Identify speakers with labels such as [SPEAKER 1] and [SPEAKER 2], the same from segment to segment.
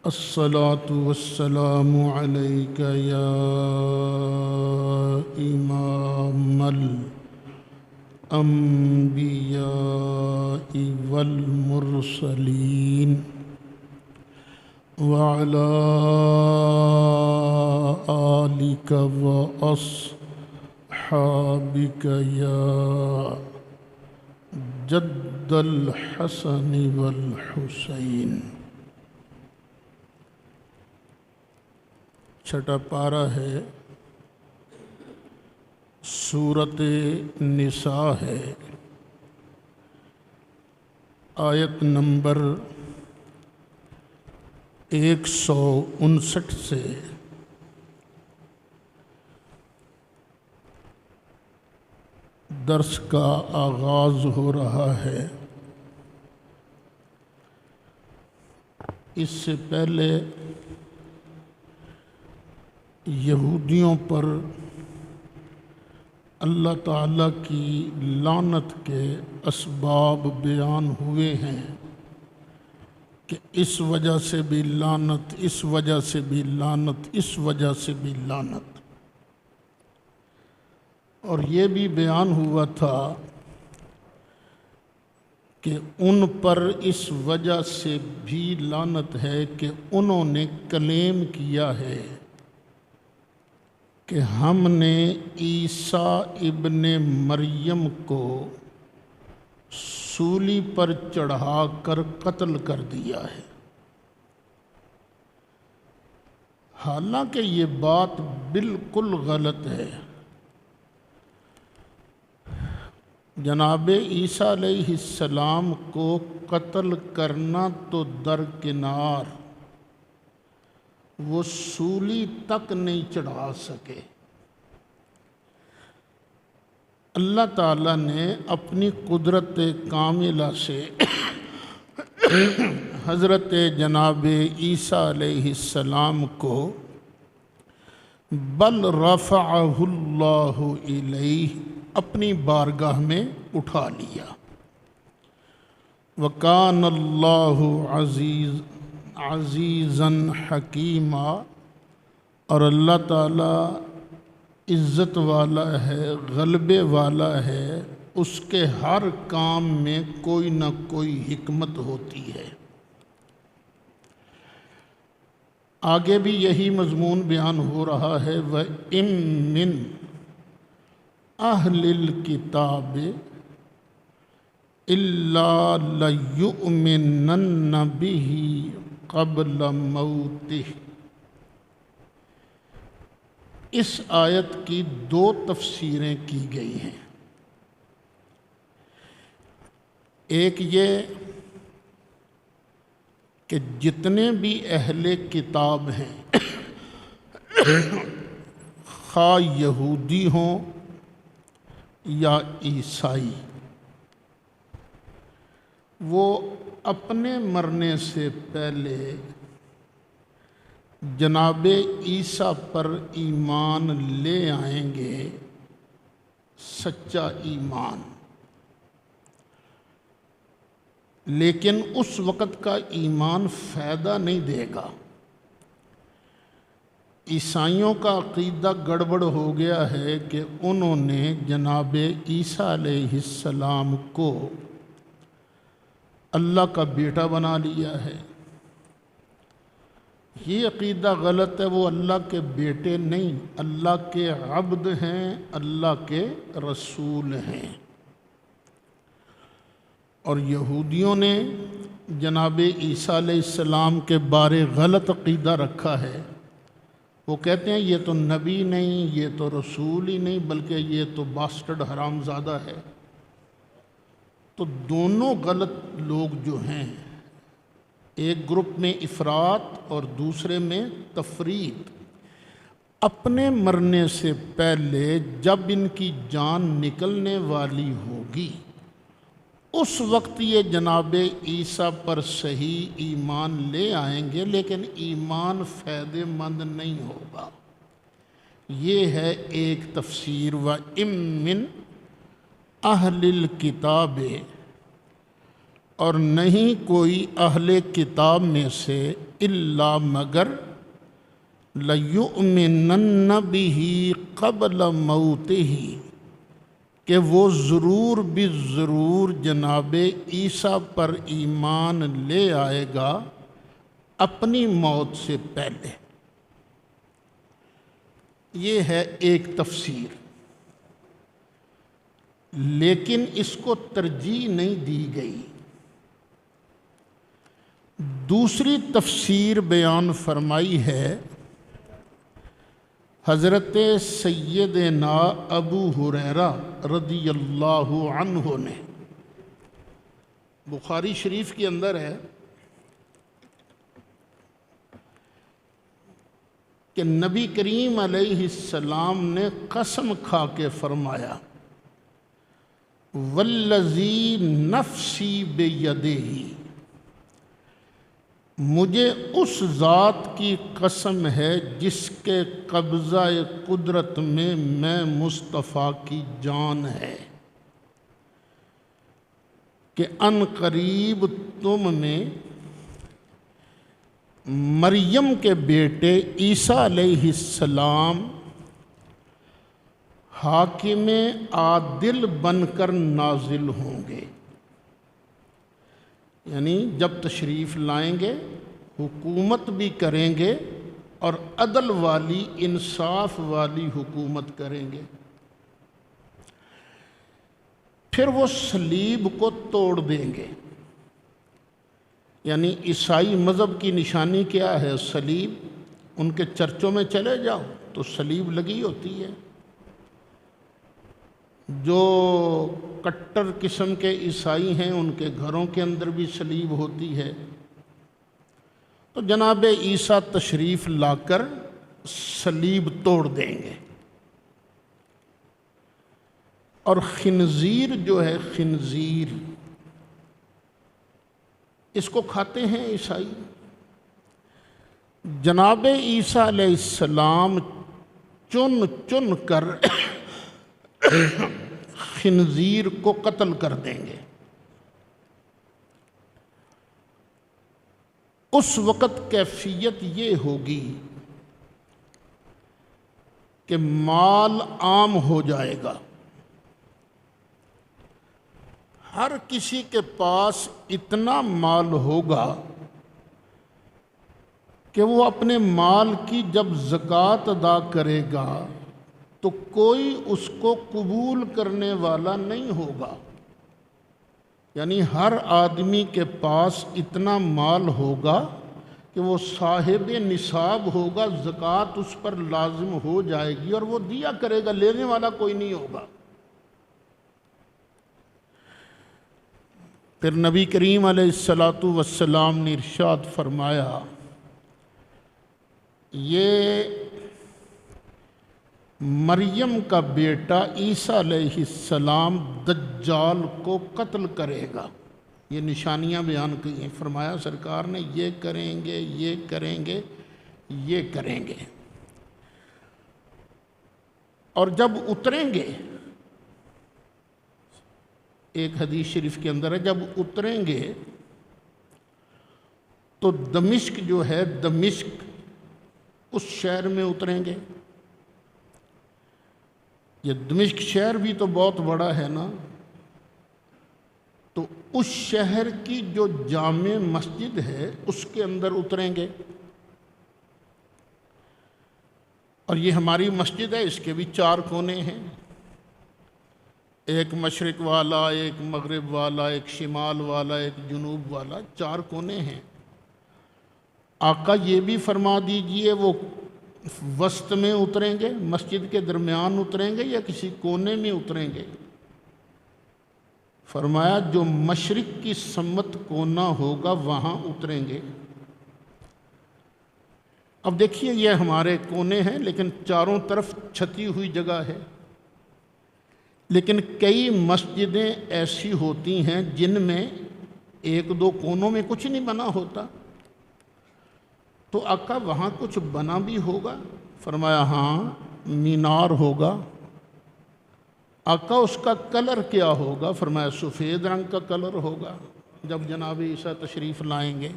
[SPEAKER 1] الصلاة والسلام عليك يا إمام الأنبياء والمرسلين وعلى آلك وأصحابك يا جد الحسن والحسين۔ چھٹا پارہ ہے، سورۃ نساء ہے، آیت نمبر 159 سے درس کا آغاز ہو رہا ہے۔ اس سے پہلے یہودیوں پر اللہ تعالیٰ کی لعنت کے اسباب بیان ہوئے ہیں کہ اس وجہ سے بھی لعنت، اس وجہ سے بھی لعنت، اس وجہ سے بھی لعنت، اور یہ بھی بیان ہوا تھا کہ ان پر اس وجہ سے بھی لعنت ہے کہ انہوں نے کلیم کیا ہے کہ ہم نے عیسیٰ ابن مریم کو سولی پر چڑھا کر قتل کر دیا ہے۔ حالانکہ یہ بات بالکل غلط ہے۔ جناب عیسیٰ علیہ السلام کو قتل کرنا تو درکنار، وہ سولی تک نہیں چڑھا سکے۔ اللہ تعالیٰ نے اپنی قدرت کاملہ سے حضرت جناب عیسیٰ علیہ السلام کو بل رفعہ اللہ الیہ اپنی بارگاہ میں اٹھا لیا۔ وَكَانَ اللَّهُ عزیزاً حکیمہ، اور اللہ تعالیٰ عزت والا ہے، غلبے والا ہے، اس کے ہر کام میں کوئی نہ کوئی حکمت ہوتی ہے۔ آگے بھی یہی مضمون بیان ہو رہا ہے، وَإِن مِّنْ أَهْلِ الْكِتَابِ إِلَّا لَيُؤْمِنَنَّ بِهِ قبل موتہ۔ اس آیت کی دو تفسیریں کی گئی ہیں۔ ایک یہ کہ جتنے بھی اہل کتاب ہیں، خواہ یہودی ہوں یا عیسائی، وہ اپنے مرنے سے پہلے جناب عیسیٰ پر ایمان لے آئیں گے، سچا ایمان، لیکن اس وقت کا ایمان فائدہ نہیں دے گا۔ عیسائیوں کا عقیدہ گڑبڑ ہو گیا ہے کہ انہوں نے جناب عیسیٰ علیہ السلام کو اللہ کا بیٹا بنا لیا ہے۔ یہ عقیدہ غلط ہے، وہ اللہ کے بیٹے نہیں، اللہ کے عبد ہیں، اللہ کے رسول ہیں۔ اور یہودیوں نے جناب عیسیٰ علیہ السلام کے بارے غلط عقیدہ رکھا ہے۔ وہ کہتے ہیں یہ تو نبی نہیں، یہ تو رسول ہی نہیں، بلکہ یہ تو باسٹرڈ حرام زادہ ہے۔ تو دونوں غلط لوگ جو ہیں، ایک گروپ میں افراط اور دوسرے میں تفریط، اپنے مرنے سے پہلے جب ان کی جان نکلنے والی ہوگی اس وقت یہ جناب عیسیٰ پر صحیح ایمان لے آئیں گے، لیکن ایمان فائدہ مند نہیں ہوگا۔ یہ ہے ایک تفسیر۔ وَإِن مِّنْ أَهْلِ الْكِتَابِ اور نہیں کوئی اہل کتاب میں سے الا مگر لَيُؤْمِنَنَّ بِهِ قَبْلَ مَوْتِهِ، کہ وہ ضرور ضرور جناب عیسیٰ پر ایمان لے آئے گا اپنی موت سے پہلے۔ یہ ہے ایک تفسیر، لیکن اس کو ترجیح نہیں دی گئی۔ دوسری تفسیر بیان فرمائی ہے حضرت سیدنا ابو ہریرہ رضی اللہ عنہ نے، بخاری شریف کے اندر ہے کہ نبی کریم علیہ السلام نے قسم کھا کے فرمایا والذی نفسی بیدہ، مجھے اس ذات کی قسم ہے جس کے قبضہ قدرت میں مصطفیٰ کی جان ہے، کہ ان قریب تم نے مریم کے بیٹے عیسیٰ علیہ السلام حاکم عادل بن کر نازل ہوں گے، یعنی جب تشریف لائیں گے حکومت بھی کریں گے اور عدل والی انصاف والی حکومت کریں گے۔ پھر وہ صلیب کو توڑ دیں گے، یعنی عیسائی مذہب کی نشانی کیا ہے؟ صلیب۔ ان کے چرچوں میں چلے جاؤ تو صلیب لگی ہوتی ہے۔ جو کٹر قسم کے عیسائی ہیں ان کے گھروں کے اندر بھی صلیب ہوتی ہے۔ تو جناب عیسیٰ تشریف لا کر صلیب توڑ دیں گے، اور خنزیر جو ہے، خنزیر اس کو کھاتے ہیں عیسائی۔ جناب عیسیٰ علیہ السلام چن چن کر خنزیر کو قتل کر دیں گے۔ اس وقت کیفیت یہ ہوگی کہ مال عام ہو جائے گا، ہر کسی کے پاس اتنا مال ہوگا کہ وہ اپنے مال کی جب زکوٰۃ ادا کرے گا تو کوئی اس کو قبول کرنے والا نہیں ہوگا، یعنی ہر آدمی کے پاس اتنا مال ہوگا کہ وہ صاحب نصاب ہوگا، زکوٰۃ اس پر لازم ہو جائے گی اور وہ دیا کرے گا، لینے والا کوئی نہیں ہوگا۔ پھر نبی کریم علیہ السلام نے ارشاد فرمایا، یہ مریم کا بیٹا عیسیٰ علیہ السلام دجال کو قتل کرے گا۔ یہ نشانیاں بیان کی ہیں، فرمایا سرکار نے یہ کریں گے، یہ کریں گے، یہ کریں گے، اور جب اتریں گے، ایک حدیث شریف کے اندر ہے جب اتریں گے تو دمشق جو ہے، دمشق اس شہر میں اتریں گے۔ یہ دمشق شہر بھی تو بہت بڑا ہے نا، تو اس شہر کی جو جامع مسجد ہے اس کے اندر اتریں گے، اور یہ ہماری مسجد ہے، اس کے بھی 4 کونے ہیں، ایک مشرق والا، ایک مغرب والا، ایک شمال والا، ایک جنوب والا، 4 کونے ہیں۔ آقا یہ بھی فرما دیجئے وہ وسط میں اتریں گے، مسجد کے درمیان اتریں گے یا کسی کونے میں اتریں گے؟ فرمایا جو مشرق کی سمت کونا ہوگا وہاں اتریں گے۔ اب دیکھیے یہ ہمارے کونے ہیں لیکن چاروں طرف چھتی ہوئی جگہ ہے، لیکن کئی مسجدیں ایسی ہوتی ہیں جن میں 1-2 کونوں میں کچھ نہیں بنا ہوتا، تو آقا وہاں کچھ بنا بھی ہوگا؟ فرمایا ہاں، مینار ہوگا۔ آقا اس کا کلر کیا ہوگا؟ فرمایا سفید رنگ کا کلر ہوگا۔ جب جناب عیسیٰ تشریف لائیں گے،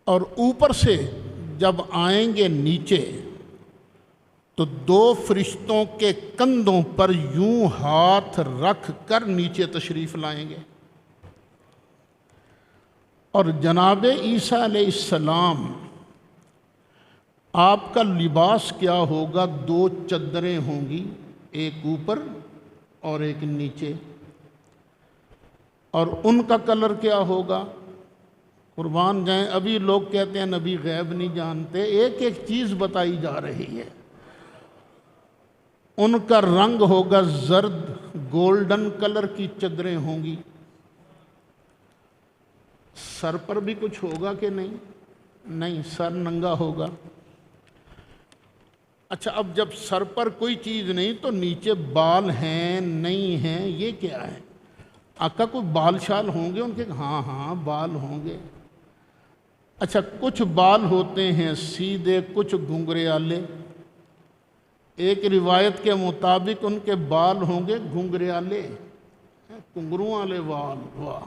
[SPEAKER 1] اور اوپر سے جب آئیں گے نیچے تو دو فرشتوں کے کندھوں پر یوں ہاتھ رکھ کر نیچے تشریف لائیں گے، اور جناب عیسیٰ علیہ السلام آپ کا لباس کیا ہوگا؟ دو چادریں ہوں گی، ایک اوپر اور ایک نیچے، اور ان کا کلر کیا ہوگا؟ قربان جائیں، ابھی لوگ کہتے ہیں نبی غیب نہیں جانتے، ایک ایک چیز بتائی جا رہی ہے۔ ان کا رنگ ہوگا زرد، گولڈن کلر کی چادریں ہوں گی۔ سر پر بھی کچھ ہوگا کہ نہیں؟ نہیں، سر ننگا ہوگا۔ اچھا، اب جب سر پر کوئی چیز نہیں تو نیچے بال ہیں نہیں ہیں، یہ کیا ہے؟ آقا کوئی بال شال ہوں گے ان کے؟ ہاں بال ہوں گے۔ اچھا، کچھ بال ہوتے ہیں سیدھے، کچھ گھنگریالے۔ ایک روایت کے مطابق ان کے بال ہوں گے گھنگریالے، گھنگروں والے بال، واہ،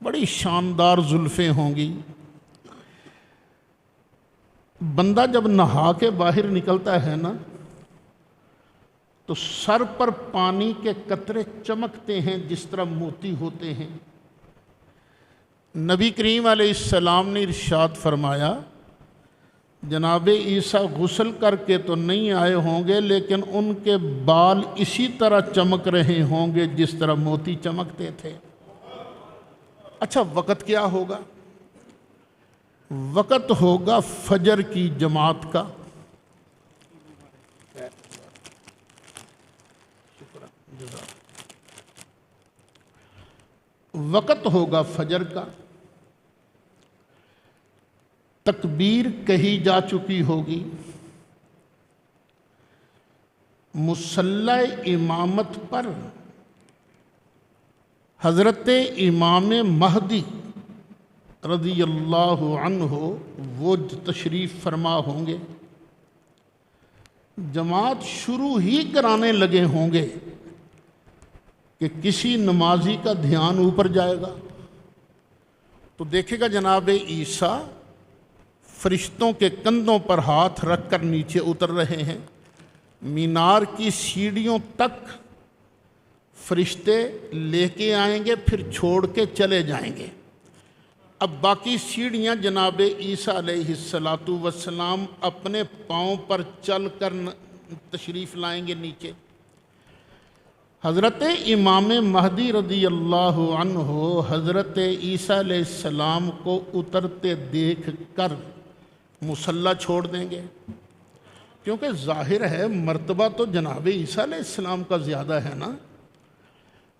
[SPEAKER 1] بڑی شاندار زلفیں ہوں گی۔ بندہ جب نہا کے باہر نکلتا ہے نا تو سر پر پانی کے قطرے چمکتے ہیں جس طرح موتی ہوتے ہیں۔ نبی کریم علیہ السلام نے ارشاد فرمایا، جناب عیسیٰ غسل کر کے تو نہیں آئے ہوں گے لیکن ان کے بال اسی طرح چمک رہے ہوں گے جس طرح موتی چمکتے تھے۔ اچھا، وقت کیا ہوگا؟ وقت ہوگا فجر کی جماعت کا۔ وقت ہوگا فجر کا، تکبیر کہی جا چکی ہوگی، مصلی امامت پر حضرت امام مہدی رضی اللہ عنہ وہ تشریف فرما ہوں گے۔ جماعت شروع ہی کرانے لگے ہوں گے کہ کسی نمازی کا دھیان اوپر جائے گا تو دیکھے گا جناب عیسیٰ فرشتوں کے کندھوں پر ہاتھ رکھ کر نیچے اتر رہے ہیں۔ مینار کی سیڑھیوں تک فرشتے لے کے آئیں گے، پھر چھوڑ کے چلے جائیں گے۔ اب باقی سیڑھیاں جناب عیسیٰ علیہ السلام اپنے پاؤں پر چل کر تشریف لائیں گے نیچے۔ حضرت امام مہدی رضی اللہ عنہ حضرت عیسیٰ علیہ السلام کو اترتے دیکھ کر مصلی چھوڑ دیں گے، کیونکہ ظاہر ہے مرتبہ تو جناب عیسیٰ علیہ السلام کا زیادہ ہے نا،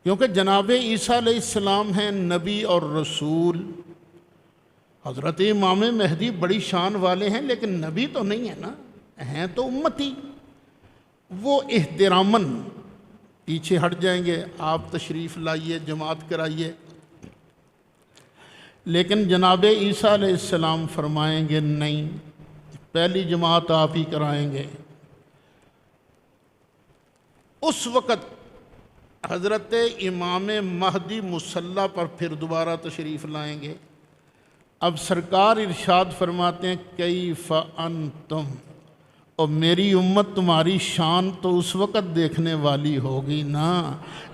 [SPEAKER 1] کیونکہ جناب عیسیٰ علیہ السلام ہیں نبی اور رسول۔ حضرت امام مہدی بڑی شان والے ہیں لیکن نبی تو نہیں ہے نا، ہیں تو امتی۔ وہ احتراماً پیچھے ہٹ جائیں گے، آپ تشریف لائیے، جماعت کرائیے۔ لیکن جناب عیسیٰ علیہ السلام فرمائیں گے نہیں، پہلی جماعت آپ ہی کرائیں گے۔ اس وقت حضرت امام مہدی مصلی پر پھر دوبارہ تشریف لائیں گے۔ اب سرکار ارشاد فرماتے ہیں کیف انتم، اور میری امت تمہاری شان تو اس وقت دیکھنے والی ہوگی نا،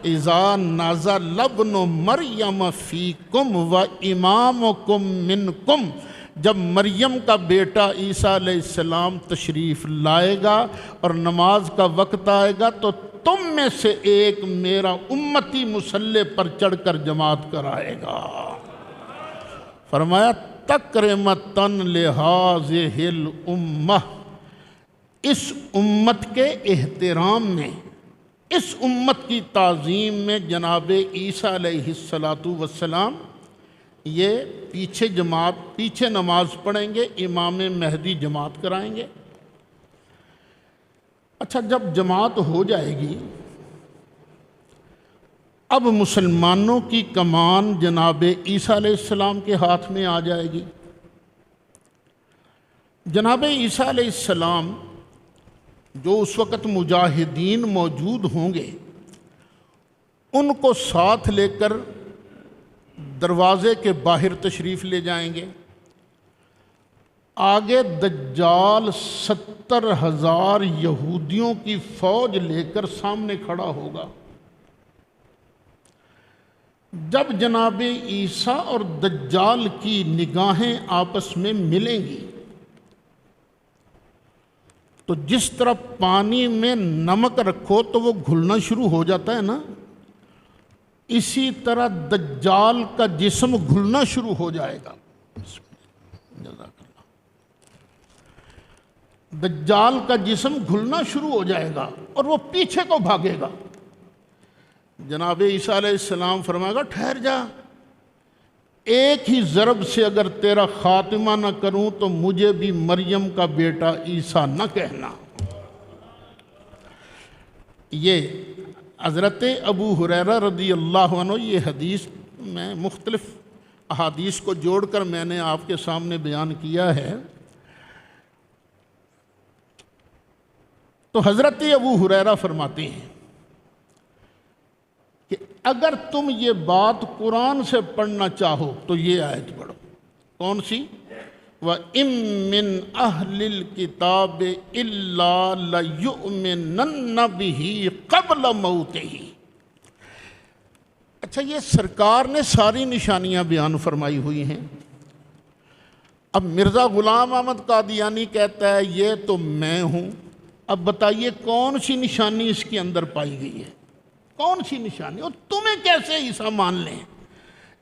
[SPEAKER 1] اذا نزل ابن مریم فیکم و امامکم منکم، جب مریم کا بیٹا عیسیٰ علیہ السلام تشریف لائے گا اور نماز کا وقت آئے گا تو تم میں سے ایک میرا امتی مصلی پر چڑھ کر جماعت کرائے گا۔ فرمایا تکرمتن لہذہ الامہ، اس امت کے احترام میں، اس امت کی تعظیم میں جناب عیسیٰ علیہ السلام یہ پیچھے نماز پڑھیں گے، امام مہدی جماعت کرائیں گے۔ اچھا، جب جماعت ہو جائے گی اب مسلمانوں کی کمان جناب عیسیٰ علیہ السلام کے ہاتھ میں آ جائے گی۔ جناب عیسیٰ علیہ السلام جو اس وقت مجاہدین موجود ہوں گے ان کو ساتھ لے کر دروازے کے باہر تشریف لے جائیں گے۔ آگے دجال 70,000 یہودیوں کی فوج لے کر سامنے کھڑا ہوگا۔ جب جناب عیسیٰ اور دجال کی نگاہیں آپس میں ملیں گی تو جس طرح پانی میں نمک رکھو تو وہ گھلنا شروع ہو جاتا ہے نا، اسی طرح دجال کا جسم گھلنا شروع ہو جائے گا۔ جزاک اللہ۔ دجال کا جسم گھلنا شروع ہو جائے گا اور وہ پیچھے کو بھاگے گا۔ جناب عیسیٰ علیہ السلام فرمائے گا ٹھہر جا، ایک ہی ضرب سے اگر تیرا خاتمہ نہ کروں تو مجھے بھی مریم کا بیٹا عیسیٰ نہ کہنا۔ یہ حضرت ابو ہریرہ رضی اللہ عنہ، یہ حدیث میں مختلف احادیث کو جوڑ کر میں نے آپ کے سامنے بیان کیا ہے۔ تو حضرت ابو ہریرہ فرماتے ہیں کہ اگر تم یہ بات قرآن سے پڑھنا چاہو تو یہ آیت پڑھو۔ کون سی؟ وَإِن مِّنْ أَهْلِ الْكِتَابِ إِلَّا لَيُؤْمِنَنَّ بِهِ قَبْلَ مَوْتِهِ۔ اچھا، یہ سرکار نے ساری نشانیاں بیان فرمائی ہوئی ہیں۔ اب مرزا غلام احمد قادیانی کہتا ہے یہ تو میں ہوں، اب بتائیے کون سی نشانی اس کے اندر پائی گئی ہے؟ کون سی نشانی؟ اور تمہیں کیسے عیسیٰ مان لیں؟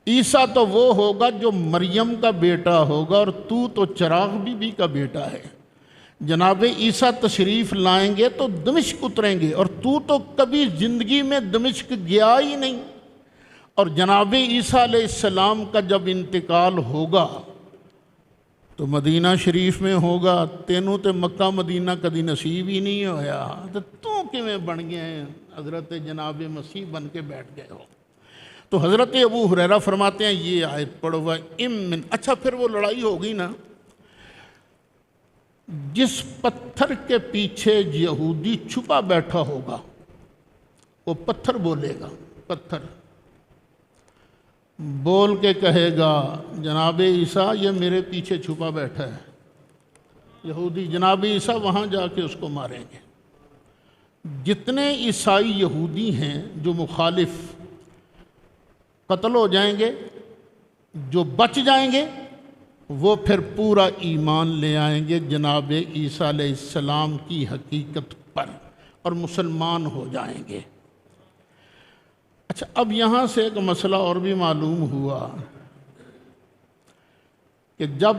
[SPEAKER 1] عیسیٰ تو وہ ہوگا جو مریم کا بیٹا ہوگا، اور تو چراغ بی بی کا بیٹا ہے۔ جناب عیسیٰ تشریف لائیں گے تو دمشق اتریں گے، اور تو کبھی زندگی میں دمشق گیا ہی نہیں۔ اور جناب عیسیٰ علیہ السلام کا جب انتقال ہوگا تو مدینہ شریف میں ہوگا، تینوں تے مکہ مدینہ کدی نصیب ہی نہیں ہویا، تو کیویں بن گئے ہیں حضرت جناب مسیح بن کے بیٹھ گئے ہو؟ تو حضرت ابو ہریرہ فرماتے ہیں یہ آیت پڑھو وَإِن۔ اچھا، پھر وہ لڑائی ہوگی نا، جس پتھر کے پیچھے یہودی چھپا بیٹھا ہوگا وہ پتھر بولے گا، پتھر بول کے کہے گا جناب عیسیٰ یہ میرے پیچھے چھپا بیٹھا ہے۔ یہودی جناب عیسیٰ وہاں جا کے اس کو ماریں گے۔ جتنے عیسائی یہودی ہیں جو مخالف، قتل ہو جائیں گے، جو بچ جائیں گے وہ پھر پورا ایمان لے آئیں گے جناب عیسیٰ علیہ السلام کی حقیقت پر اور مسلمان ہو جائیں گے۔ اچھا، اب یہاں سے ایک مسئلہ اور بھی معلوم ہوا کہ جب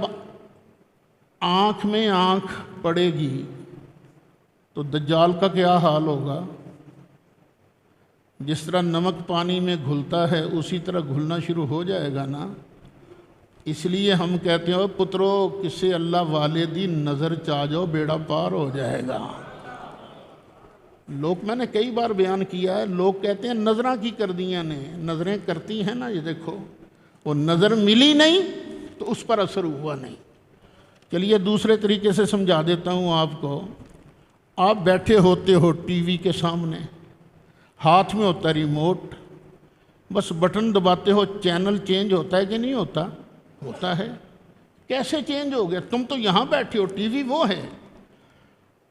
[SPEAKER 1] آنکھ میں آنکھ پڑے گی تو دجال کا کیا حال ہوگا؟ جس طرح نمک پانی میں گھلتا ہے اسی طرح گھلنا شروع ہو جائے گا نا۔ اس لیے ہم کہتے ہیں پترو کسے اللہ والے دی نظر چاہ جاؤ بیڑا پار ہو جائے گا۔ لوگ، میں نے کئی بار بیان کیا ہے، لوگ کہتے ہیں نظراں کی کر دیاں نے، نظریں کرتی ہیں نا، یہ دیکھو وہ نظر ملی نہیں تو اس پر اثر ہوا نہیں۔ چلیے دوسرے طریقے سے سمجھا دیتا ہوں آپ کو۔ آپ بیٹھے ہوتے ہو ٹی وی کے سامنے، ہاتھ میں ہوتا ہے ریموٹ، بس بٹن دباتے ہو، چینل چینج ہوتا ہے کہ نہیں ہوتا؟ ہوتا ہے۔ کیسے چینج ہو گیا؟ تم تو یہاں بیٹھے ہو، ٹی وی وہ ہے۔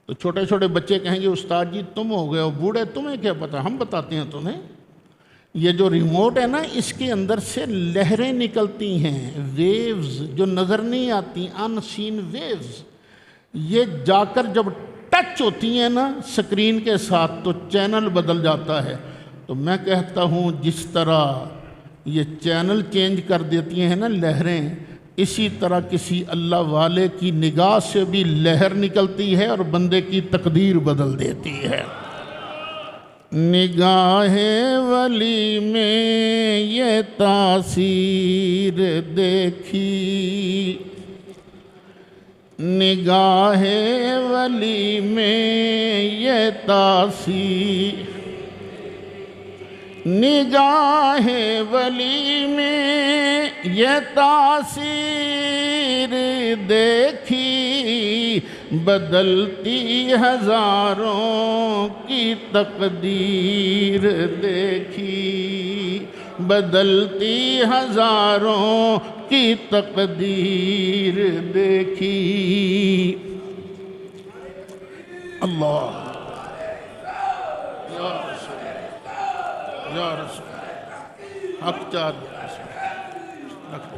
[SPEAKER 1] تو چھوٹے چھوٹے بچے کہیں گے استاد جی تم ہو گئے ہو بوڑھے، تمہیں کیا پتا؟ ہم بتاتے ہیں تمہیں۔ یہ جو ریموٹ ہے نا، اس کے اندر سے لہریں نکلتی ہیں، ویوز جو نظر نہیں آتی، ان سین ویوز، یہ جا کر جب ٹچ ہوتی ہیں نا سکرین کے ساتھ تو چینل بدل جاتا ہے۔ تو میں کہتا ہوں جس طرح یہ چینل چینج کر دیتی ہیں نا لہریں، اسی طرح کسی اللہ والے کی نگاہ سے بھی لہر نکلتی ہے اور بندے کی تقدیر بدل دیتی ہے۔ نگاہ ولی میں یہ تاثیر دیکھی، نگاہ ولی میں یہ تاثیر، نگاہ ولی میں یہ تاثیر دیکھی بدلتی ہزاروں کی تقدیر دیکھی بدلتی ہزاروں کی تقدیر دیکھی اللہ یا رسول یا رسول حق چاہ دیا رکھ دو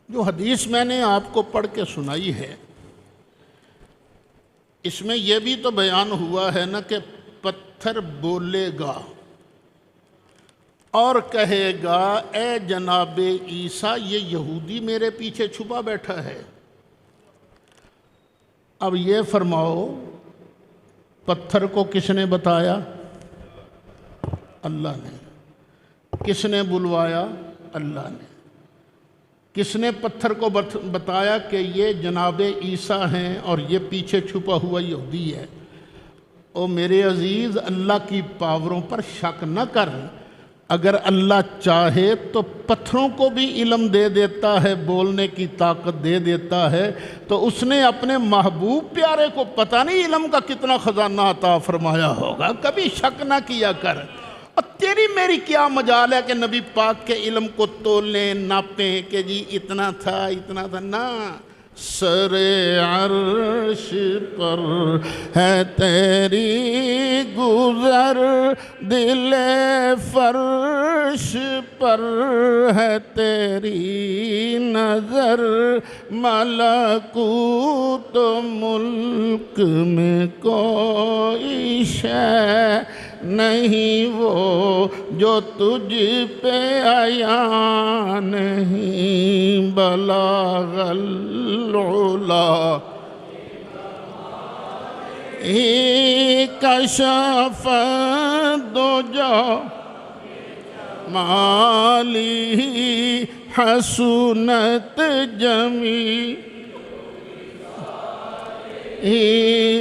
[SPEAKER 1] جو حدیث میں نے آپ کو پڑھ کے سنائی ہے اس میں یہ بھی تو بیان ہوا ہے نا کہ پتھر بولے گا اور کہے گا اے جناب عیسیٰ یہ یہودی میرے پیچھے چھپا بیٹھا ہے۔ اب یہ فرماؤ پتھر کو کس نے بتایا؟ اللہ نے۔ کس نے بلوایا؟ اللہ نے۔ کس نے پتھر کو بتایا کہ یہ جناب عیسیٰ ہیں اور یہ پیچھے چھپا ہوا یہودی ہے؟ او میرے عزیز اللہ کی پاوروں پر شک نہ کر، اگر اللہ چاہے تو پتھروں کو بھی علم دے دیتا ہے، بولنے کی طاقت دے دیتا ہے، تو اس نے اپنے محبوب پیارے کو پتہ نہیں علم کا کتنا خزانہ عطا فرمایا ہوگا۔ کبھی شک نہ کیا کر۔ اور تیری میری کیا مجال ہے کہ نبی پاک کے علم کو تولیں ناپیں کہ جی اتنا تھا نا۔ سر عرش پر ہے تیری گزر، دل فرش پر ہے تیری نظر، ملکوت ملک میں کوئی شے نہیں وہ جو تجھ پہ عیاں نہیں، بلاغ العلا ہی کشف الدجی مالی حسنت جمیع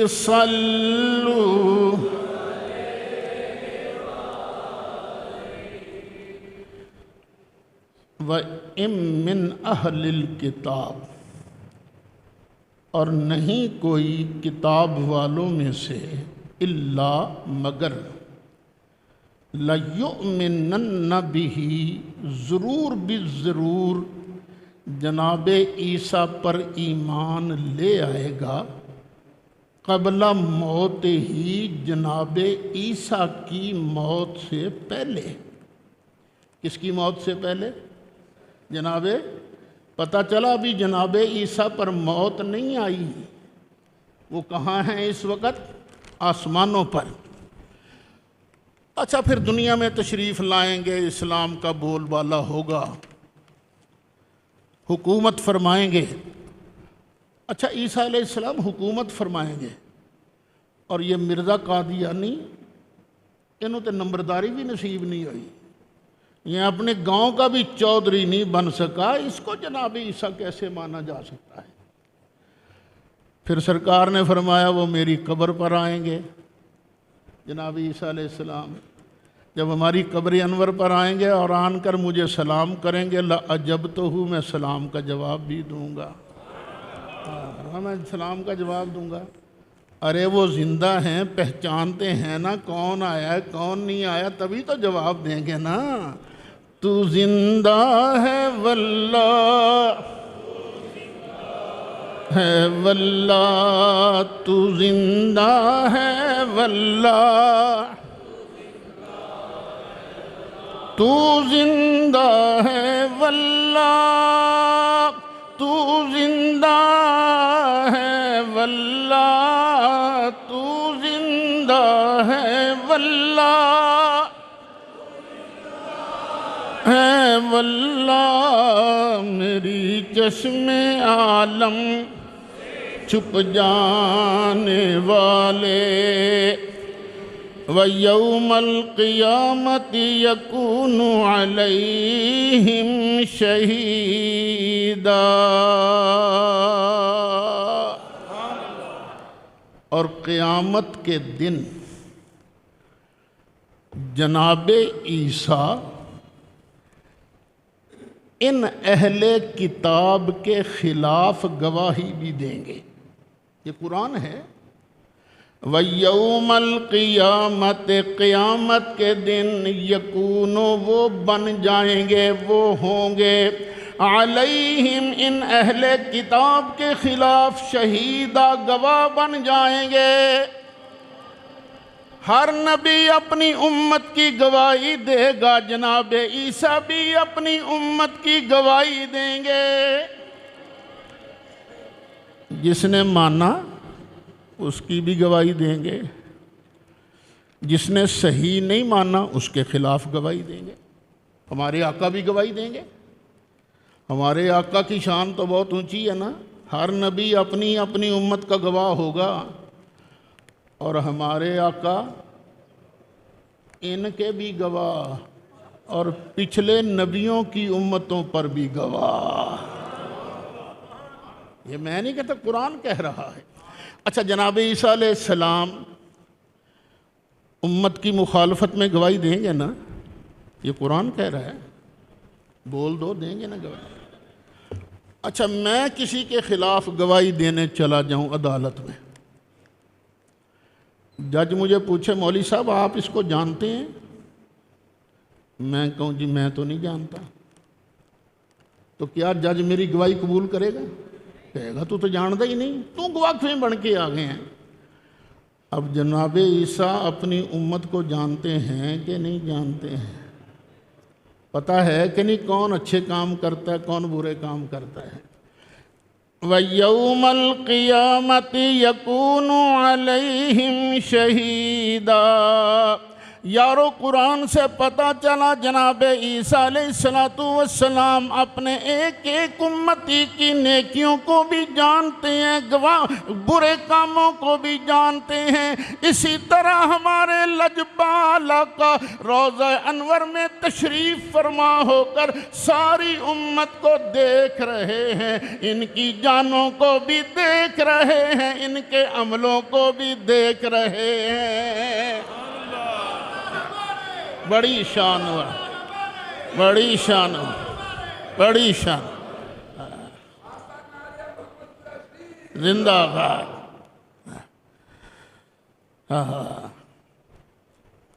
[SPEAKER 1] صلوا وَإِن مِّنْ أَهْلِ الْكِتَابِ، اور نہیں کوئی کتاب والوں میں سے الا مگر لَيُؤْمِنَنَّ بِهِ، ضرور بالضرور جناب عیسیٰ پر ایمان لے آئے گا، قبل موت ہی، جناب عیسیٰ کی موت سے پہلے۔ کس کی موت سے پہلے؟ جناب پتہ چلا ابھی جناب عیسیٰ پر موت نہیں آئی، وہ کہاں ہیں اس وقت؟ آسمانوں پر۔ اچھا پھر دنیا میں تشریف لائیں گے، اسلام کا بول بالا ہوگا، حکومت فرمائیں گے۔ اچھا عیسیٰ علیہ السلام حکومت فرمائیں گے اور یہ مرزا قادیانی انہوں تے نمبرداری بھی نصیب نہیں ہوئی، یہ اپنے گاؤں کا بھی چودھری نہیں بن سکا، اس کو جناب عیسیٰ کیسے مانا جا سکتا ہے؟ پھر سرکار نے فرمایا وہ میری قبر پر آئیں گے، جناب عیسیٰ علیہ السلام جب ہماری قبر انور پر آئیں گے اور آن کر مجھے سلام کریں گے، لَأَجَبْتُهُ، میں سلام کا جواب بھی دوں گا، میں سلام کا جواب دوں گا۔ ارے وہ زندہ ہیں، پہچانتے ہیں نا کون آیا ہے کون نہیں آیا، تبھی تو جواب دیں گے نا۔ تو زندہ ہے واللہ ہے واللہ، تو زندہ ہے واللہ، تو زندہ ہے واللہ، تو زندہ ہے واللہ، تو زندہ ہے واللہ، ہے واللہ، میری چشم عالم چھپ جانے والے، وَيَوْمَ الْقِيَامَةِ يَكُونُ عَلَيْهِمْ شَهِيدًا۔ اور قیامت کے دن جناب عیسیٰ ان اہل کتاب کے خلاف گواہی بھی دیں گے۔ یہ قرآن ہے۔ وَيَوْمَ الْقِيَامَةِ، قیامت کے دن، یکون، وہ بن جائیں گے، وہ ہوں گے، علیہم، ان اہل کتاب کے خلاف، شہیدہ، گواہ بن جائیں گے۔ ہر نبی اپنی امت کی گواہی دے گا، جناب عیسیٰ بھی اپنی امت کی گواہی دیں گے۔ جس نے مانا اس کی بھی گواہی دیں گے، جس نے صحیح نہیں مانا اس کے خلاف گواہی دیں گے۔ ہمارے آقا بھی گواہی دیں گے۔ ہمارے آقا کی شان تو بہت اونچی ہے نا۔ ہر نبی اپنی اپنی امت کا گواہ ہوگا، اور ہمارے آقا ان کے بھی گواہ، اور پچھلے نبیوں کی امتوں پر بھی گواہ۔ یہ میں نہیں کہتا، قرآن کہہ رہا ہے۔ اچھا، جناب عیسیٰ علیہ السلام امت کی مخالفت میں گواہی دیں گے نا؟ یہ قرآن کہہ رہا ہے، بول دو، دیں گے نا گواہی۔ اچھا، میں کسی کے خلاف گواہی دینے چلا جاؤں عدالت میں، جج مجھے پوچھے مولوی صاحب آپ اس کو جانتے ہیں؟ میں کہوں جی میں تو نہیں جانتا، تو کیا جج میری گواہی قبول کرے گا؟ کہے گا تو جانتا ہی نہیں، تو گواہ کیوں بن کے آ گئے ہیں؟ اب جناب عیسیٰ اپنی امت کو جانتے ہیں کہ نہیں جانتے ہیں؟ پتہ ہے کہ نہیں کون اچھے کام کرتا ہے، کون برے کام کرتا ہے؟ وَيَوْمَ الْقِيَامَةِ يَكُونُ عَلَيْهِمْ شَهِيدًا۔ یارو، قرآن سے پتہ چلا جناب عیسیٰ علیہ السلام اپنے ایک ایک امتی کی نیکیوں کو بھی جانتے ہیں، برے کاموں کو بھی جانتے ہیں۔ اسی طرح ہمارے لجپال آقا روضہ انور میں تشریف فرما ہو کر ساری امت کو دیکھ رہے ہیں، ان کی جانوں کو بھی دیکھ رہے ہیں، ان کے عملوں کو بھی دیکھ رہے ہیں۔ بڑی شان ہوا، بڑی شان ہوا، بڑی شان۔ زندہ باد۔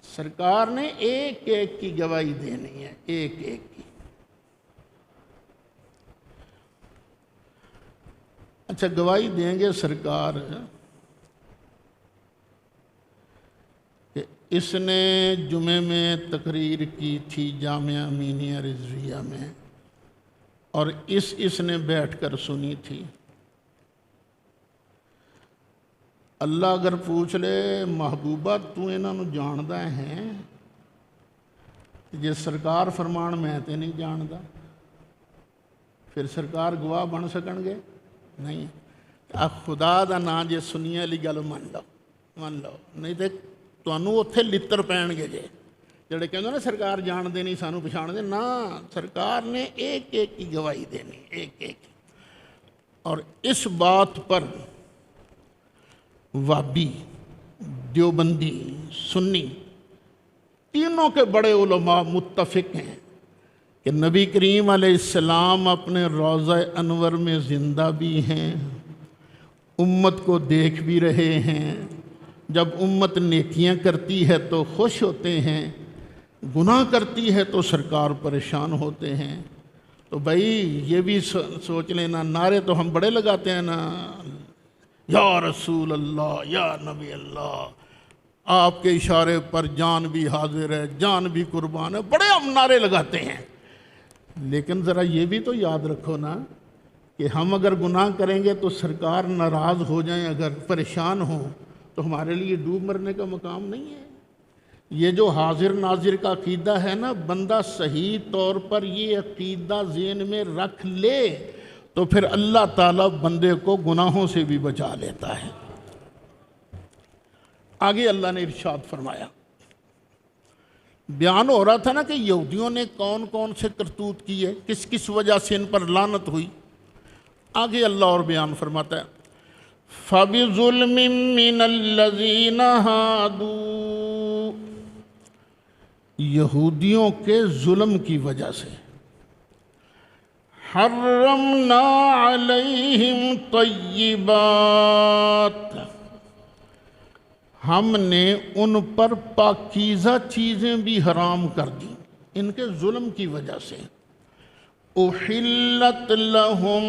[SPEAKER 1] سرکار نے ایک ایک کی گواہی دینی ہے، ایک ایک کی۔ اچھا، گواہی دیں گے سرکار کہ اس نے جمعے میں تقریر کی تھی جامعہ امینیہ رضویہ میں، اور اس نے بیٹھ کر سنی تھی۔ اللہ اگر پوچھ لے محبوبہ تو انہاں نوں جاندا ہے؟ جے سرکار فرمان میں تے نہیں جاندا، پھر سرکار گواہ بن سکن گے؟ نہیں۔ خدا دا نام جے سنی والی گل من لو، نہیں تے تانوں اوتھے لتر پین گے جڑے کہندے نا سرکار جان دے نہیں سانوں پچھان دے، نا، سرکار نے ایک ایک کی گواہی دینی، ایک ایک۔ اور اس بات پر وہابی، دیوبندی، سنی تینوں کے بڑے علماء متفق ہیں کہ نبی کریم علیہ السلام اپنے روضہ انور میں زندہ بھی ہیں، امت کو دیکھ بھی رہے ہیں۔ جب امت نیکیاں کرتی ہے تو خوش ہوتے ہیں، گناہ کرتی ہے تو سرکار پریشان ہوتے ہیں۔ تو بھائی یہ بھی سوچ لینا، نعرے تو ہم بڑے لگاتے ہیں نا، یا رسول اللہ، یا نبی اللہ، آپ کے اشارے پر جان بھی حاضر ہے، جان بھی قربان ہے، بڑے ہم نعرے لگاتے ہیں۔ لیکن ذرا یہ بھی تو یاد رکھو نا کہ ہم اگر گناہ کریں گے تو سرکار ناراض ہو جائیں، اگر پریشان ہوں تو ہمارے لیے ڈوب مرنے کا مقام نہیں ہے۔ یہ جو حاضر ناظر کا عقیدہ ہے نا، بندہ صحیح طور پر یہ عقیدہ ذہن میں رکھ لے تو پھر اللہ تعالیٰ بندے کو گناہوں سے بھی بچا لیتا ہے۔ آگے اللہ نے ارشاد فرمایا، بیان ہو رہا تھا نا کہ یہودیوں نے کون کون سے کرتوت کیے، کس کس وجہ سے ان پر لعنت ہوئی۔ آگے اللہ اور بیان فرماتا ہے، فَبِظُلْمٍ مِّنَ الَّذِينَ هَادُوا، یہودیوں کے ظلم کی وجہ سے، حرمنا علیہم طیبات، ہم نے ان پر پاکیزہ چیزیں بھی حرام کر دیں ان کے ظلم کی وجہ سے۔ احلت لہم،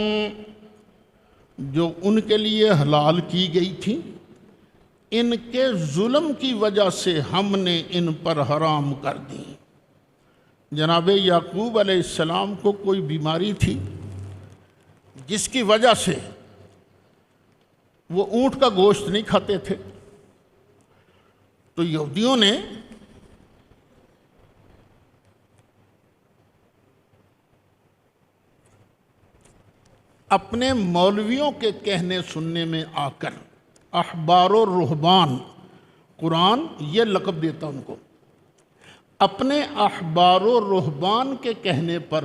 [SPEAKER 1] جو ان کے لیے حلال کی گئی تھی، ان کے ظلم کی وجہ سے ہم نے ان پر حرام کر دی۔ جناب یعقوب علیہ السلام کو کوئی بیماری تھی جس کی وجہ سے وہ اونٹ کا گوشت نہیں کھاتے تھے، تو یہودیوں نے اپنے مولویوں کے کہنے سننے میں آ کر، احبار و رہبان، قرآن یہ لقب دیتا ان کو، اپنے احبار و رہبان کے کہنے پر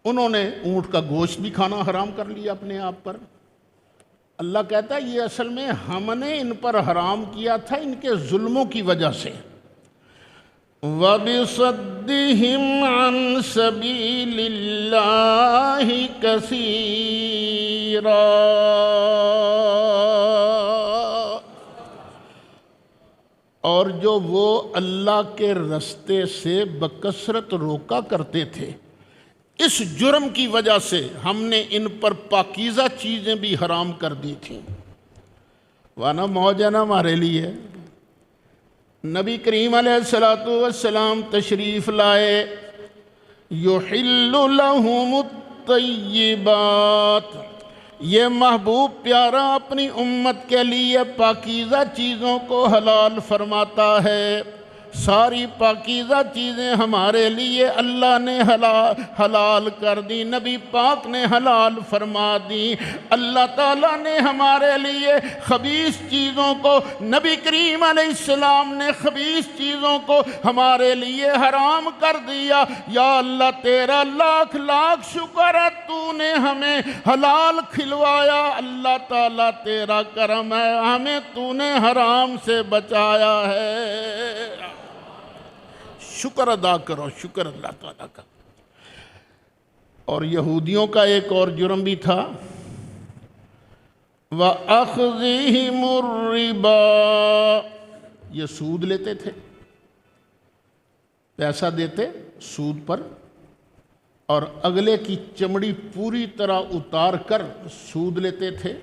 [SPEAKER 1] انہوں نے اونٹ کا گوشت بھی کھانا حرام کر لیا اپنے آپ پر۔ اللہ کہتا ہے یہ اصل میں ہم نے ان پر حرام کیا تھا ان کے ظلموں کی وجہ سے۔ وَبِصَدِّهِمْ عَنْ سَبِيلِ اللَّهِ كَثِيرًا، اور جو وہ اللہ کے رستے سے بکثرت روکا کرتے تھے، اس جرم کی وجہ سے ہم نے ان پر پاکیزہ چیزیں بھی حرام کر دی تھیں۔ وانا موجنا ہمارے لیے نبی کریم علیہ السلام تشریف لائے، یحل لہم الطیبات، یہ محبوب پیارا اپنی امت کے لیے پاکیزہ چیزوں کو حلال فرماتا ہے۔ ساری پاکیزہ چیزیں ہمارے لیے اللہ نے حلال کر دی، نبی پاک نے حلال فرما دی۔ اللہ تعالیٰ نے ہمارے لیے خبیث چیزوں کو، نبی کریم علیہ السلام نے خبیث چیزوں کو ہمارے لیے حرام کر دیا۔ یا اللہ تیرا لاکھ لاکھ شکر ہے، تو نے ہمیں حلال کھلوایا۔ اللہ تعالیٰ تیرا کرم ہے، ہمیں تو نے حرام سے بچایا ہے۔ شکر ادا کرو، شکر اللہ تعالیٰ کا۔ اور یہودیوں کا ایک اور جرم بھی تھا، وَأَخْذِهِمُ الرِّبَا، یہ سود لیتے تھے، پیسہ دیتے سود پر، اور اگلے کی چمڑی پوری طرح اتار کر سود لیتے تھے۔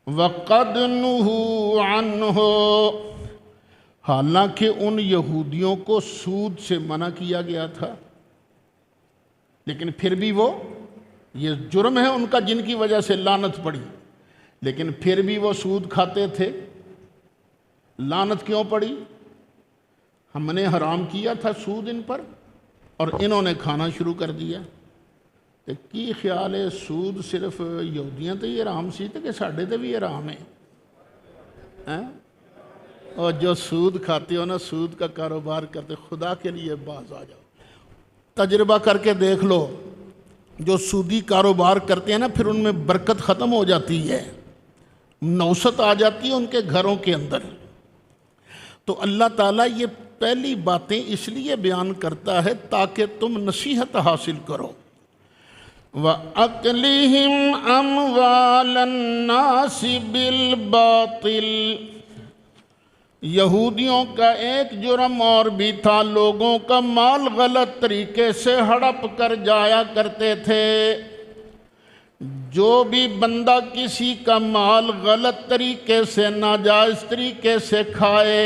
[SPEAKER 1] وَقَدْ نُهُوا عَنْهُ، حالانکہ ان یہودیوں کو سود سے منع کیا گیا تھا، لیکن پھر بھی وہ، یہ جرم ہے ان کا جن کی وجہ سے لعنت پڑی، لیکن پھر بھی وہ سود کھاتے تھے۔ لعنت کیوں پڑی؟ ہم نے حرام کیا تھا سود ان پر، اور انہوں نے کھانا شروع کر دیا۔ کی خیال ہے سود صرف یہودیاں تے ہی حرام سی تے کہ ساڈے تے بھی حرام ہے؟ اور جو سود کھاتے ہو نا، سود کا کاروبار کرتے، خدا کے لیے باز آ جاؤ، تجربہ کر کے دیکھ لو۔ جو سودی کاروبار کرتے ہیں نا، پھر ان میں برکت ختم ہو جاتی ہے، نوست آ جاتی ہے ان کے گھروں کے اندر۔ تو اللہ تعالیٰ یہ پہلی باتیں اس لیے بیان کرتا ہے تاکہ تم نصیحت حاصل کرو۔ وَأَكْلِهِمْ أَمْوَالَ النَّاسِ بِالْبَاطِلِ، یہودیوں کا ایک جرم اور بھی تھا، لوگوں کا مال غلط طریقے سے ہڑپ کر جایا کرتے تھے۔ جو بھی بندہ کسی کا مال غلط طریقے سے، ناجائز طریقے سے کھائے،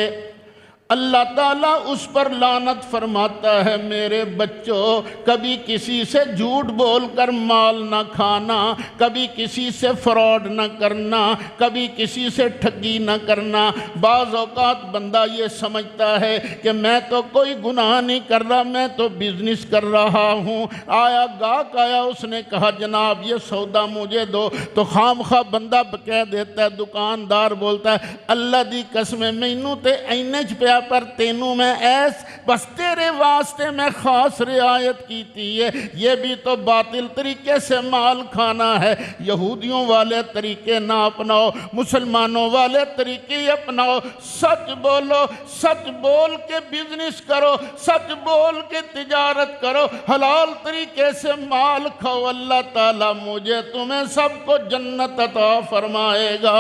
[SPEAKER 1] اللہ تعالیٰ اس پر لعنت فرماتا ہے۔ میرے بچوں، کبھی کسی سے جھوٹ بول کر مال نہ کھانا، کبھی کسی سے فراڈ نہ کرنا، کبھی کسی سے ٹھگی نہ کرنا۔ بعض اوقات بندہ یہ سمجھتا ہے کہ میں تو کوئی گناہ نہیں کر رہا، میں تو بزنس کر رہا ہوں۔ آیا گاہک آیا، اس نے کہا جناب یہ سودا مجھے دو، تو خام خواہ بندہ کہہ دیتا ہے، دکاندار بولتا ہے اللہ دی قسم مینوں تے اینے چ پیا ہے پر تینوں میں ایس بس تیرے واسطے میں خاص رعایت کیتی ہے، یہ بھی تو باطل طریقے سے مال کھانا ہے۔ یہودیوں والے طریقے نہ اپناؤ، مسلمانوں والے طریقے اپناؤ، سچ بولو، سچ بول کے بزنس کرو، سچ بول کے تجارت کرو، حلال طریقے سے مال کھاؤ، اللہ تعالیٰ مجھے تمہیں سب کو جنت عطا فرمائے گا۔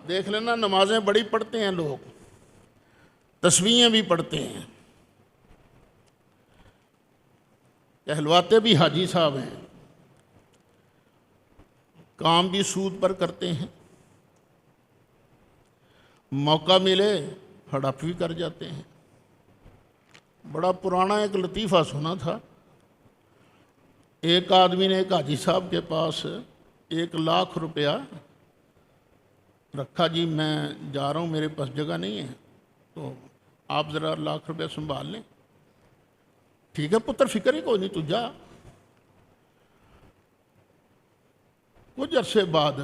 [SPEAKER 1] دیکھ لینا نمازیں بڑی پڑھتے ہیں لوگ، تسبیحیں بھی پڑھتے ہیں، کہلواتے بھی حاجی صاحب ہیں، کام بھی سود پر کرتے ہیں، موقع ملے ہڑپ بھی کر جاتے ہیں۔ بڑا پرانا ایک لطیفہ سنا تھا، ایک آدمی نے ایک حاجی صاحب کے پاس 1,00,000 روپیہ رکھا، جی میں جا رہا ہوں، میرے پاس جگہ نہیں ہے، تو آپ ذرا 1,00,000 روپیہ سنبھال لیں۔ ٹھیک ہے پتر، فکر ہی کوئی نہیں، تو جا۔ کچھ عرصے بعد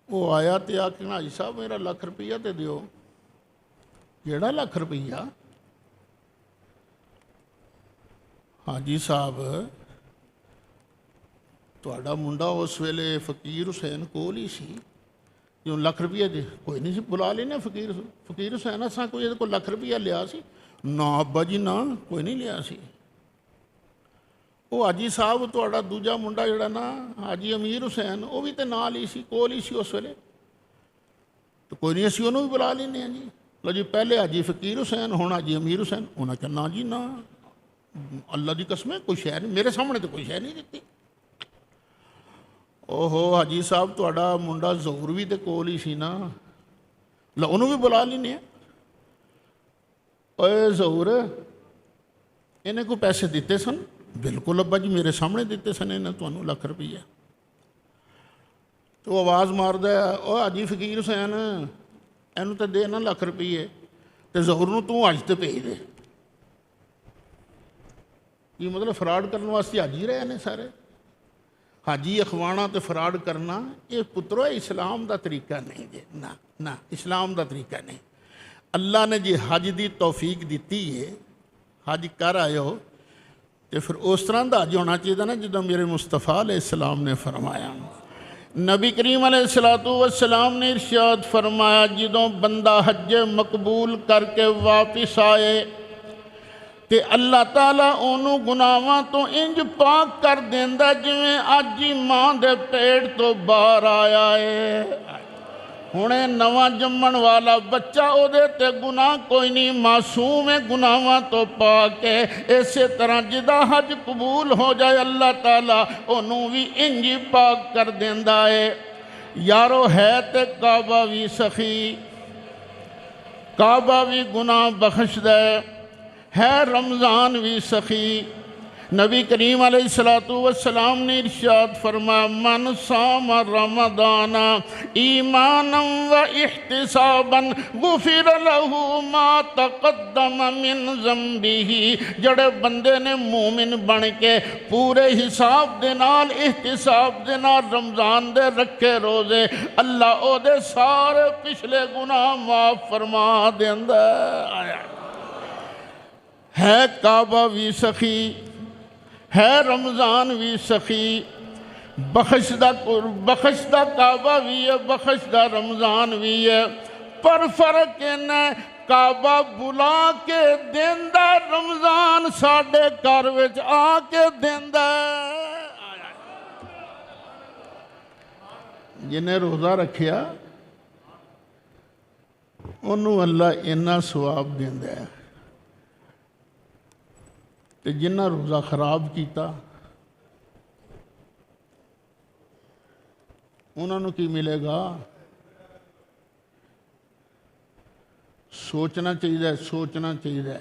[SPEAKER 1] وہ آیا تے آکھنا حاجی صاحب میرا 1,00,000 روپیہ تے دیو۔ کیڑا 1,00,000 روپیہ؟ حاجی صاحب تہاڈا منڈا اس ویلے فقیر حسین کول ہی سی، جو 1,00,000 روپیہ دے کوئی نہیں سی، بلا لینا فقیر حسین، اساں کوئی یہ کو 1,00,000 روپیہ لیا سی؟ نا ابا جی نا، کوئی نہیں لیا سی۔ وہ حاجی صاحب تہاڈا دوجا منڈا جڑا نا حاجی امیر حسین، وہ بھی تے نال ہی سی، کول ہی سی اس ویلے، تو کوئی نہیں اسی انہوں بھی بلا لینے ہیں جی۔ لو جی پہلے حاجی فقیر حسین، ہن حاجی امیر حسین، انہاں کہا نا جی نا، اللہ دی قسم ہے کوئی شے نہیں، میرے سامنے تو کوئی شے نہیں دیتی۔ اوہو حاجی صاحب تہاڈا منڈا ظہور بھی تے کول ہی سی نا، لو انہوں بھی بلا لینے ہیں۔ اے ظہور انہیں کو پیسے دیتے سن؟ بالکل ابا جی میرے سامنے دیتے سن انہیں تو 1,00,000 روپیہ۔ تو آواز مار دے، او حاجی فقیر حسین اینوں تے دے نا 1,00,000 روپیے، تے ظہور نوں تو اج تے بھیج دے۔ یہ مطلب فراڈ کرنے واسطے حاجی رہے نے سارے، حاجی اخوانا تے فراڈ کرنا، یہ پترو اسلام دا طریقہ نہیں جے، نا اسلام دا طریقہ نہیں۔ اللہ نے جی حج دی توفیق دیتی ہے، حج کر آئے ہو تو پھر اس طرح دا حج ہونا چاہیے نا جدوں میرے مصطفیٰ علیہ السلام نے فرمایا۔ نبی کریم علیہ السلام نے ارشاد فرمایا، جدوں بندہ حج مقبول کر کے واپس آئے تے اللہ تعالیٰ انہوں گناہاں تو انج پاک کر دیندا جویں اج ہی ماں دے پیٹ تو باہر آیا ہے۔ ہونے نواں جمن والا بچہ او دے تے گناہ کوئی نہیں، معصوم ہے گناہاں تو پاک ہے۔ اسی طرح جدا حج قبول ہو جائے اللہ تعالیٰ انہوں بھی انجی پاک کر دیندا ہے۔ یارو ہے تے کعبہ بھی سخی، کعبہ بھی گناہ بخش دے، ہے رمضان بھی سخی۔ نبی کریم علیہ السلام نے ارشاد فرمایا، من صام رمضان ایمانا و احتسابا غفر له ما تقدم من ذنبه۔ جڑے بندے نے مومن بن کے پورے حساب دے نال احتساب دے نال رمضان دے رکھے روزے، اللہ او دے سارے پچھلے گناہ معاف فرما دیندا ہے۔ کعبہ بھی سخی، ہے رمضان بھی سخی، بخشدہ کعبہ بھی ہے، بخشدہ رمضان بھی ہے، پر فرق ہے کعبہ بلا کے دیندہ، رمضان ساڑھے گھر وچ آ کے دیندہ۔ جنہیں روزہ رکھیا انہوں اللہ انہا ثواب دیندہ ہے، تے جنہ روزہ خراب کیتا انہوں نے کی ملے گا؟ سوچنا چاہیے، سوچنا چاہیے۔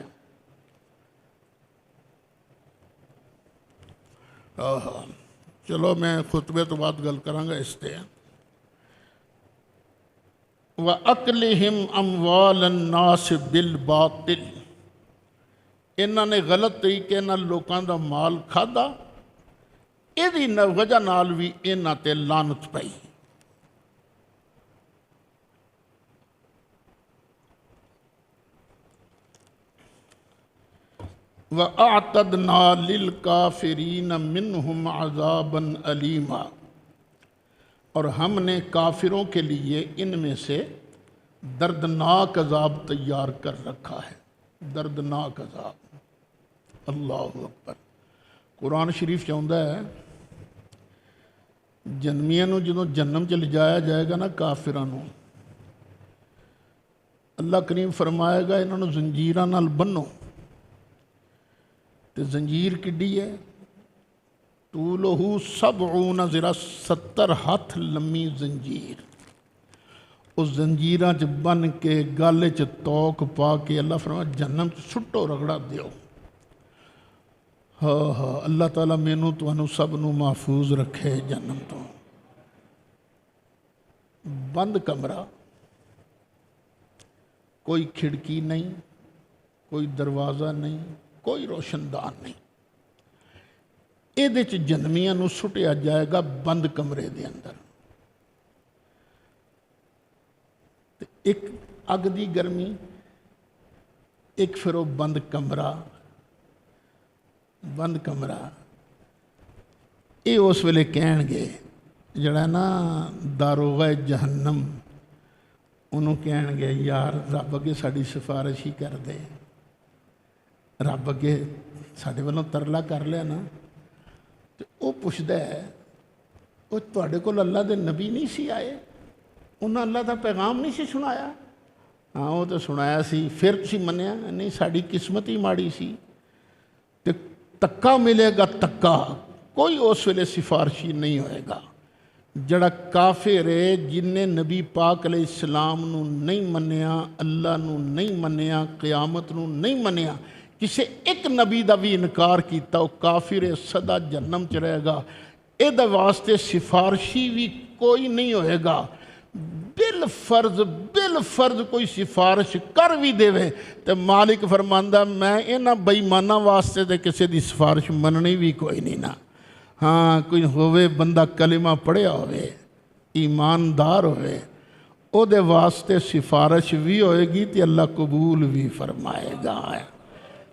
[SPEAKER 1] چلو میں خطبے تو بات گل کرانگا اس تے۔ وَأَكْلِهِمْ أَمْوَالَ النَّاسِ بِالْبَاطِلِ، انہاں نے غلط طریقے نال لوکاں دا مال کھادا، ایدی وجہ نال بھی انہاں تے لعنت پئی۔ وَأَعْتَدْنَا لِلْكَافِرِينَ مِنْهُمْ عَذَابًا أَلِيمًا، اور ہم نے کافروں کے لیے ان میں سے دردناک عذاب تیار کر رکھا ہے۔ دردناک عذاب، اللہ اکبر۔ قرآن شریف چاہتا ہے جنمیاں نو جدوں جہنم چ لجایا جائے گا نا کافراں نو، اللہ کریم فرمائے گا انہاں نو زنجیراں نال بنو، تے زنجیر کڈی ہے؟ طولہ 70 ذرا، 70 ہاتھ لمبی زنجیر۔ اس زنجیراں چ بن کے گل چ توک پا کے اللہ فرمایا جہنم چ سٹو، رگڑا دیو۔ ہاں ہاں، اللہ تعالیٰ مینوں تانوں سب نو محفوظ رکھے جہنم تو۔ بند کمرہ، کوئی کھڑکی نہیں، کوئی دروازہ نہیں، کوئی روشن دان نہیں، یہ جہنمیاں نو سٹیا جائے گا بند کمرے دے اندر۔ ایک اگ دی گرمی، ایک پھر وہ بند کمرہ۔ بند کمرہ یہ اس ویلے کہن گے جڑا نا داروغہ جہنم، انہوں کہن گے یار رب اگے ساڈی سفارش ہی کر دے، رب اگے ساڈے والوں ترلا کر لیا نا۔ تو وہ پوچھتا ہے وہ تواڈے کول اللہ دے نبی نہیں سی آئے، انہاں اللہ دا پیغام نہیں سی سنایا؟ ہاں وہ تو سنایا سی، پھر تسی منیا نہیں؟ ساڈی قسمت ہی ماڑی سی، تے تکا ملے گا تکا، کوئی اس ویلے سفارشی نہیں ہوئے گا۔ جڑا کافر ہے جن نے نبی پاک علیہ السلام نو نہیں منیا، اللہ نو نہیں منیا، قیامت نو نہیں منیا، کسے ایک نبی دا بھی انکار کیتا، وہ کافر سدا جہنم چ رہے گا۔ اے دا واسطے سفارشی بھی کوئی نہیں ہوئے گا۔ بالفرض کوئی سفارش کر بھی دے تو مالک فرماندہ میں انہاں بےایماناں واسطے تے کسے دی سفارش مننی بھی کوئی نہیں نا۔ ہاں کوئی ہوئے بندہ کلمہ پڑھیا ہوئے، ایماندار ہوئے، او دے واسطے سفارش بھی ہوئے گی تے اللہ قبول بھی فرمائے گا۔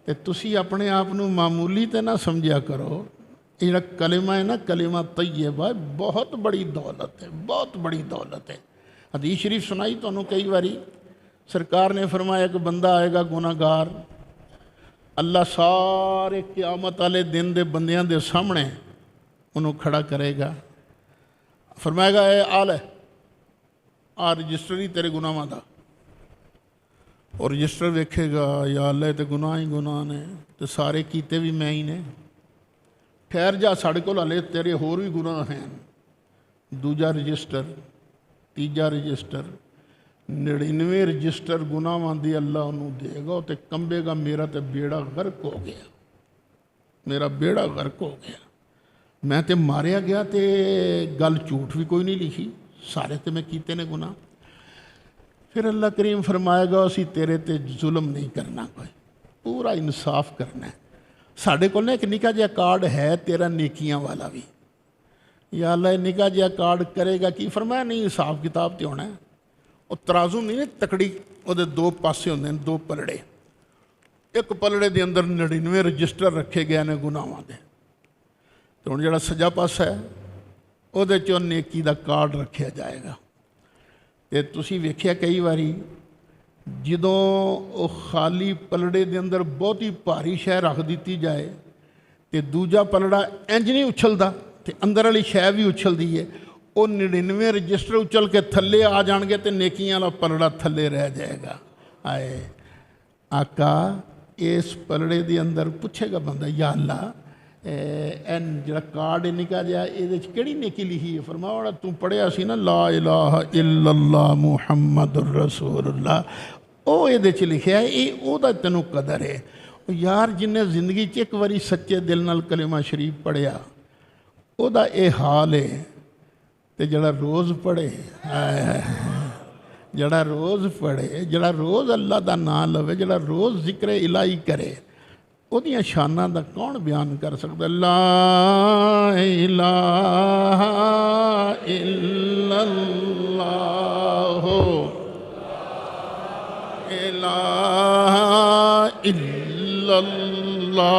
[SPEAKER 1] تے تسی اپنے آپ نو معمولی تے نہ سمجھیا کرو، یہ جڑا کلمہ ہے نا، کلمہ طیبہ بہت بڑی دولت ہے، بہت بڑی دولت ہے۔ حدیث شریف سنائی تو انہوں کئی باری، سرکار نے فرمایا کہ بندہ آئے گا گناہگار، اللہ سارے قیامت والے دن دے بندیاں دے سامنے انہوں کھڑا کرے گا، فرمائے گا اے آل ہے آ رجسٹر ہی تیرے گناہاں دا، اور رجسٹر دیکھے گا یا اللہ تے گناہ ہی گناہ نے، تے سارے کیتے بھی میں ہی نے، ٹھہر جا ساڑھے کو لالے تیرے ہور بھی گناہ ہیں۔ دوجا رجسٹر، تیجا رجسٹر، 99 رجسٹر گناہاں دی اللہ انہوں دے گا، تے کمبے گا میرا تے بیڑا غرق ہو گیا، میرا بیڑا غرق ہو گیا، میں تے ماریا گیا تے گل جھوٹ بھی کوئی نہیں لکھی، سارے تے میں کیتے نے گناہ۔ پھر اللہ کریم فرمائے گا اسی تیرے تے ظلم نہیں کرنا، کوئی پورا انصاف کرنا ہے۔ ساڑھے کو ایک نکا جہا کارڈ ہے تیرا نیکیاں والا بھی، یا اللہ نکا جہا کارڈ کرے گا کی؟ فرمایا نہیں، حساب کتاب تے ہونا ہے۔ وہ ترازو نہیں تکڑی، وہ دے دو پاسے ہوندے ہیں، دو پلڑے، ایک پلڑے دے اندر 99 رجسٹر رکھے گئے نے گناہاں دے، تو ہن جڑا سجا پاسا ہے وہ دے چوں نیکی دا کارڈ رکھیا جائے گا۔ تے تسی ویکھیا کئی باری جدوں وہ خالی پلڑے دے اندر بہت ہی بھاری شے رکھ دیتی جائے تے دوجا پلڑا انج نہیں اچھلدا تے اندر والی شے بھی اچھلدی ہے، وہ 99 رجسٹر اچھل کے تھلے آ جان گے تے نیکیاں والا پلڑا تھلے رہ جائے گا۔ آئے آقا اس پلڑے دے اندر پوچھے گا بندہ یا اللہ این جڑا کارڈ نکا جا یہ کیڑی نیکی لکھی ہے؟ فرمایا تو پڑھیا سی نا لا الہ الا اللہ محمد الرسول اللہ، وہ یہ لکھیا ہے، یہ او دا تینوں قدر ہے۔ یار جن نے زندگی ایک واری سچے دل نال کلمہ شریف پڑھیا او دا اے حال ہے، تے جڑا روز پڑھے، جڑا روز پڑھے، جڑا روز اللہ دا نام لوے، جڑا روز ذکر الہی کرے، وہ دیاں شاناں دا کون بیان کر سکتا؟ لا الہ الا اللہ، الہ الا اللہ،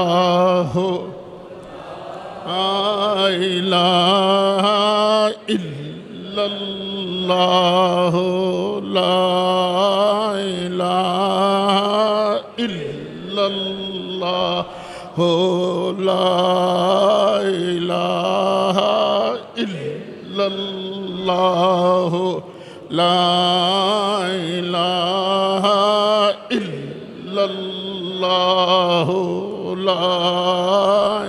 [SPEAKER 1] إلا الله لا إله إلا الله لا إله إلا الله لا إله إلا الله لا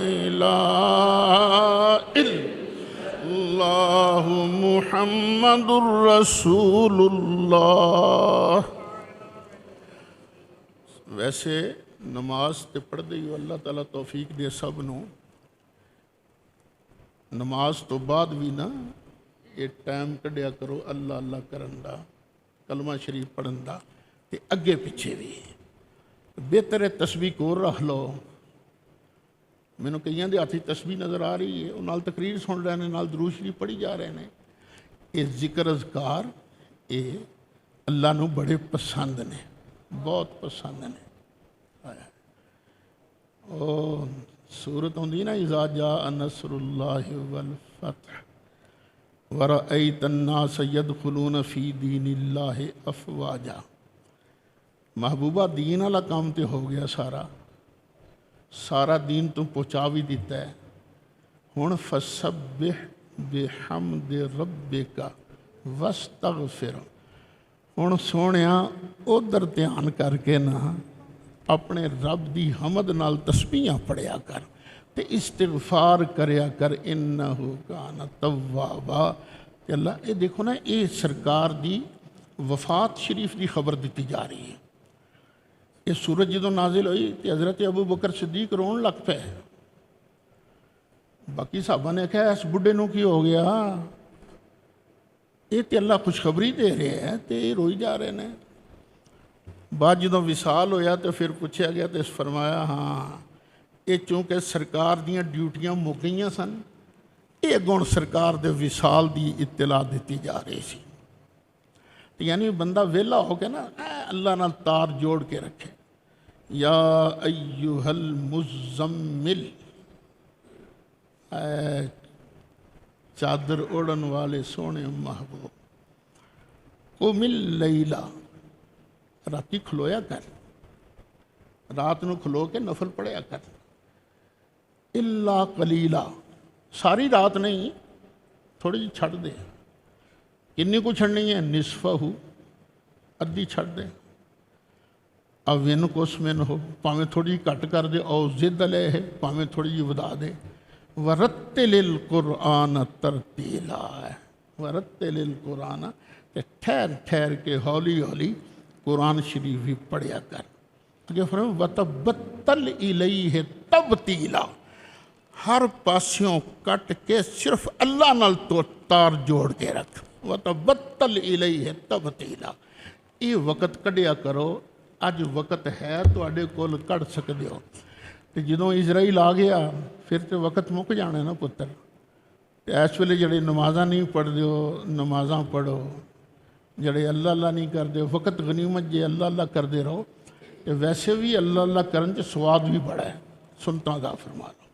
[SPEAKER 1] إله إلا الله محمد رسول اللہ۔ ویسے نماز تے پڑھ دے اللہ تعالیٰ توفیق دے سب نو، نماز تو بعد بھی نا یہ ٹائم کڈیا کرو اللہ اللہ کرن دا، کلمہ شریف پڑھن دا، تے اگے پیچھے بھی بہتر ہے تسبیح کو رکھ لو۔ مینوں کئیاں دے ہاتھ تسبیح نظر آ رہی ہے، وہ نال تقریر سن رہے ہیں، نال درود شریف پڑھی جا رہے ہیں۔ یہ ذکر اذکار یہ اللہ نو بڑے پسند نے، بہت پسند نے۔ او سورت ہوندی نا اذا جاء نصر اللہ والفتح ورأیت الناس یدخلون فی دین اللہ افواجا۔ محبوبہ دین والا کام تے ہو گیا، سارا دین تو پہنچا بھی دیتا ہے۔ ہن فسبح بحمد ربک واستغفر، ہن سونیا ادھر دھیان کر کے نا اپنے رب دی حمد نال تسبیحاں پڑھیا کر تے استغفار کریا کر، انہ کان توابا۔ تے اللہ یہ دیکھو نا، یہ سرکار دی وفات شریف دی خبر دیتی جا رہی ہے۔ یہ سورج جدوں نازل ہوئی تے حضرت ابو بکر صدیق رون لگ پے، باقی صحابہ نے کہا اس بڈھے نو کی ہو گیا، یہ تے اللہ خوشخبری دے رہے ہیں تے روئی جا رہے ہیں۔ بعد جدوں وصال ہویا تو پھر پوچھا گیا تو فرمایا ہاں یہ چونکہ سرکار دیاں ڈیوٹیاں مک گئیاں سن، یہ اگوں سرکار دے وصال دی اطلاع دیتی جا رہی سی۔ یعنی بندہ ویلا ہو کے نا اللہ نال تار جوڑ کے رکھے، یا ایہا المزمل، اے چادر اوڑن والے سونے محبوب، قم اللیل، راتی کھلویا کر، رات نو کھلو کے نفل پڑھیا کر، الا قلیلا، ساری رات نہیں تھوڑی جی چھڑ دے۔ کنی کو چھڑنی ہے؟ نصفہ، ادھی چھڑ دے، اوین کو اس میں ہو، پاویں تھوڑی کٹ کر دے، او زد لے ہے پاویں تھوڑی جی ودا دے۔ ورتل القرآن ترتیلا، ورتل القرآن، ٹھہر ٹھہر کے ہولی ہولی قرآن شریف بھی پڑھیا کر۔ کہ فرمایا وتبتل الیہ تبتیلا، ہر پاسیوں کٹ کے صرف اللہ نال تو تار جوڑ کے رکھ، وتبتل الیہ تبتیلا۔ یہ وقت کڈیا کرو، اج وقت ہے تواڈے کول کڈ سکدے ہو۔ تے جدوں اسرائیل آ گیا پھر تو وقت مک جانا نا پتر۔ تے اس ویلے جڑے نمازاں نہیں پڑھ دیو، نمازاں پڑھو، جڑے اللہ اللہ نہیں کر دے، وقت غنیمت جے اللہ اللہ کر دے رہو، تے ویسے بھی اللہ اللہ کرن چ سواد بھی بڑا ہے۔ سنتا دا فرما لو۔